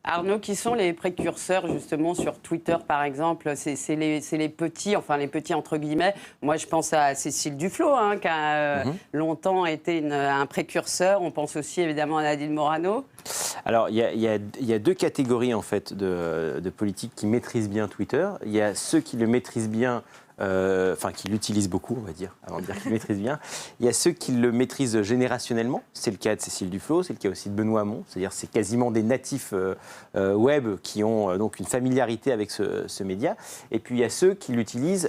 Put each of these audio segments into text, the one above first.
Arnaud, qui sont les précurseurs justement sur Twitter par exemple? C'est les petits, enfin les petits entre guillemets. Moi je pense à Cécile Duflot, qui a longtemps été un précurseur. On pense aussi évidemment à Nadine Morano. Alors il y a deux catégories en fait de politiques qui maîtrisent bien Twitter. Il y a ceux qui le maîtrisent bien. Qui l'utilisent beaucoup, on va dire, avant de dire qu'ils maîtrisent bien. Il y a ceux qui le maîtrisent générationnellement. C'est le cas de Cécile Duflot, c'est le cas aussi de Benoît Hamon. C'est-à-dire c'est quasiment des natifs web qui ont donc une familiarité avec ce média. Et puis il y a ceux qui l'utilisent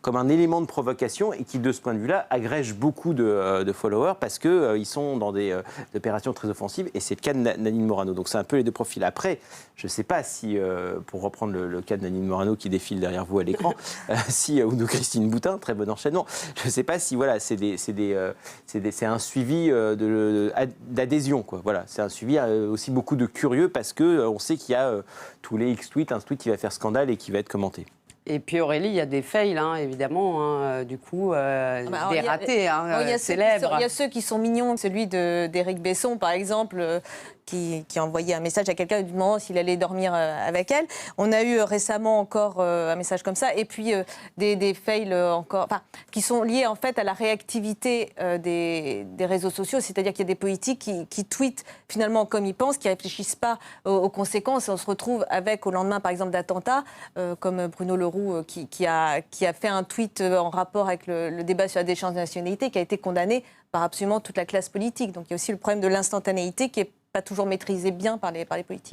comme un élément de provocation et qui, de ce point de vue-là, agrègent beaucoup de followers parce qu'ils sont dans des opérations très offensives. Et c'est le cas de Nadine Morano. Donc c'est un peu les deux profils. Après, je ne sais pas si, pour reprendre le cas de Nadine Morano qui défile derrière vous à l'écran, ou de Christine Boutin, très bon enchaînement. Je ne sais pas si voilà, c'est un suivi d'adhésion, quoi. Voilà, c'est un suivi aussi beaucoup de curieux parce que on sait qu'il y a tous les X tweets, un tweet qui va faire scandale et qui va être commenté. Et puis Aurélie, il y a des fails, évidemment, du coup, des ratés célèbres. Il y a ceux qui sont mignons, celui d'Éric Besson, par exemple, qui a envoyé un message à quelqu'un du moment s'il allait dormir avec elle. On a eu récemment encore un message comme ça, et puis des fails encore, qui sont liés en fait à la réactivité des réseaux sociaux, c'est-à-dire qu'il y a des politiques qui tweetent finalement comme ils pensent, qui ne réfléchissent pas aux conséquences, et on se retrouve avec, au lendemain par exemple d'attentats, comme Bruno Le Roux qui a fait un tweet en rapport avec le débat sur la déchéance de nationalité, qui a été condamné par absolument toute la classe politique. Donc il y a aussi le problème de l'instantanéité qui n'est pas toujours maîtrisé bien par les politiques.